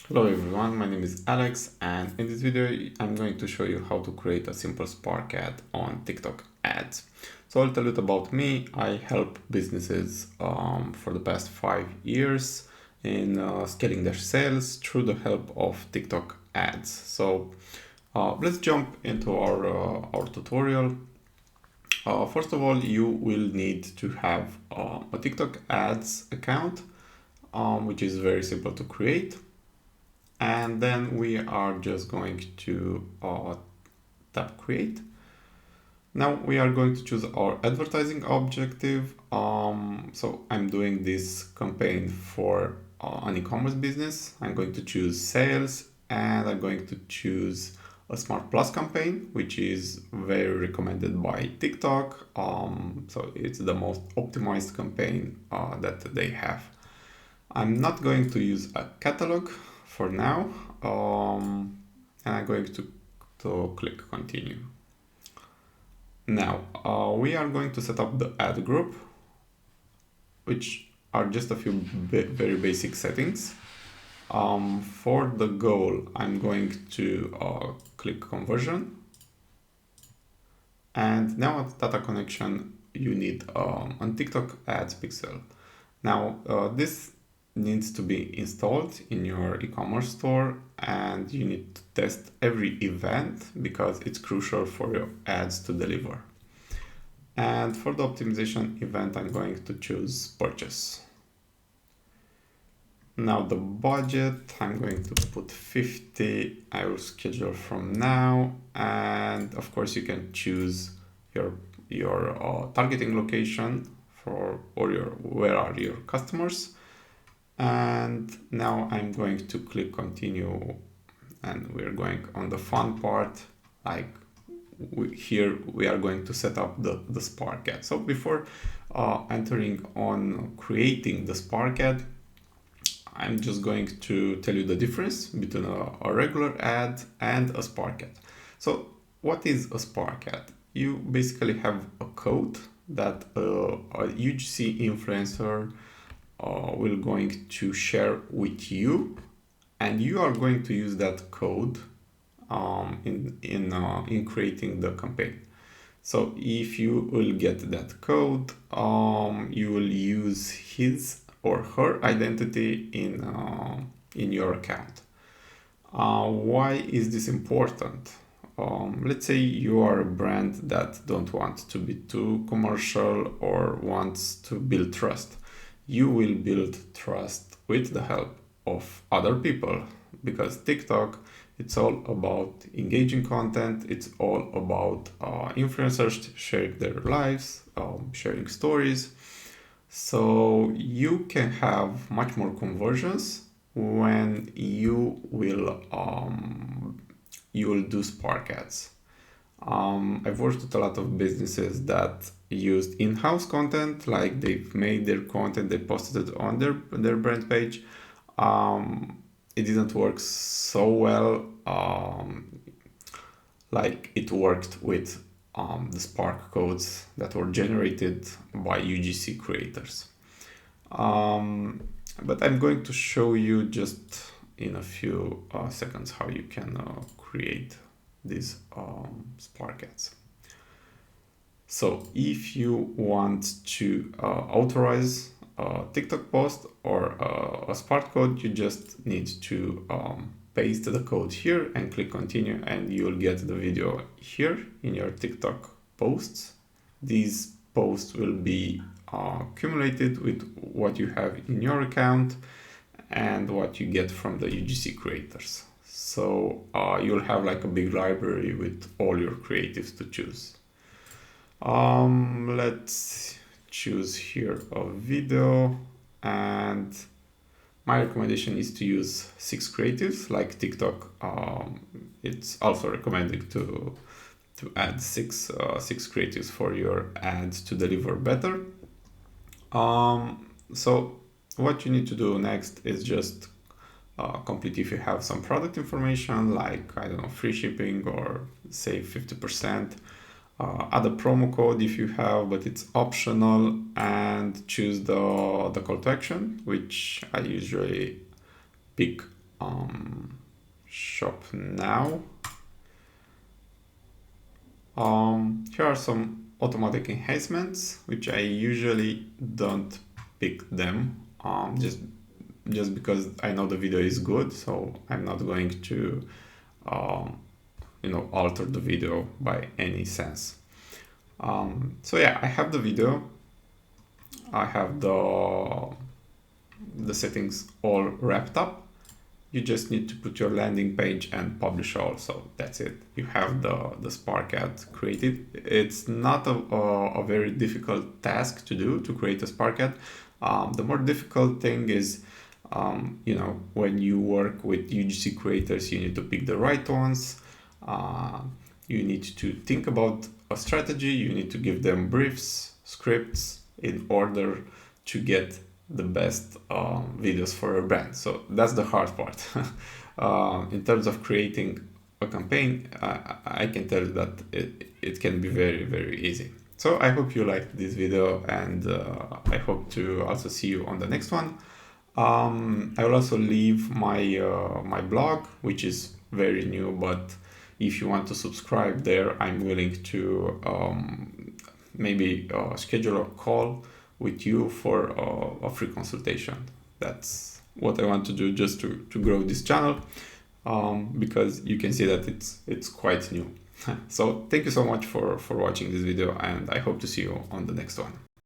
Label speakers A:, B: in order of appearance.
A: Hello everyone, my name is Alex, and in this video I'm going to show you how to create a simple Spark ad on TikTok ads. So I'll tell you about me. I help businesses for the past 5 years in scaling their sales through the help of TikTok ads. So let's jump into our tutorial. First of all, you will need to have a TikTok ads account, which is very simple to create. And then we are just going to tap create. Now we are going to choose our advertising objective. So I'm doing this campaign for an e-commerce business. I'm going to choose sales, and I'm going to choose a Smart Plus campaign, which is very recommended by TikTok. So it's the most optimized campaign that they have. I'm not going to use a catalog for now, and I'm going to click continue. Now we are going to set up the ad group, which are just a few very basic settings. For the goal, I'm going to click conversion, and now at data connection you need on TikTok ads pixel. Now this needs to be installed in your e-commerce store, and you need to test every event because it's crucial for your ads to deliver. And for the optimization event, I'm going to choose purchase. Now the budget, I'm going to put 50. I will schedule from now, and of course you can choose your targeting location for where are your customers. And now I'm going to click continue, and we're going on the fun part. Like here we are going to set up the Spark ad. So before entering on creating the Spark ad, I'm just going to tell you the difference between a regular ad and a Spark ad. So what is a Spark ad? You basically have a code that a UGC influencer will going to share with you, and you are going to use that code in creating the campaign. So if you will get that code, you will use his or her identity in your account. Why is this important? Let's say you are a brand that don't want to be too commercial or wants to build trust. You will build trust with the help of other people, because TikTok, it's all about engaging content. It's all about influencers sharing their lives, sharing stories. So you can have much more conversions when you will do Spark ads. I've worked with a lot of businesses that used in-house content, like they've made their content, they posted it on their brand page. It didn't work so well like it worked with the Spark codes that were generated by UGC creators. But I'm going to show you just in a few seconds how you can create these Spark ads. So if you want to authorize a TikTok post or a Spark code, you just need to paste the code here and click continue, and you'll get the video here in your TikTok posts. These posts will be accumulated with what you have in your account and what you get from the UGC creators. So you'll have like a big library with all your creatives to choose. Let's choose here a video, and my recommendation is to use 6 creatives like TikTok. It's also recommended to add six creatives for your ads to deliver better. So what you need to do next is just complete if you have some product information, like, I don't know, free shipping or save 50%. Add a promo code if you have, but it's optional, and choose the call to action, which I usually pick shop now. Here are some automatic enhancements, which I usually don't pick them just because I know the video is good, so I'm not going to alter the video by any sense. So yeah, I have the video. I have the settings all wrapped up. You just need to put your landing page and publish all. So that's it. You have the Spark ad created. It's not a very difficult task to do, to create a Spark ad. The more difficult thing is, when you work with UGC creators, you need to pick the right ones. You need to think about a strategy. You need to give them briefs, scripts in order to get the best videos for a brand. So that's the hard part. In terms of creating a campaign, I can tell you that it can be very, very easy. So I hope you liked this video, and I hope to also see you on the next one. I will also leave my blog, which is very new, but if you want to subscribe there, I'm willing to maybe schedule a call with you for a free consultation. That's what I want to do, just to grow this channel, because you can see that it's quite new. So thank you so much for watching this video, and I hope to see you on the next one.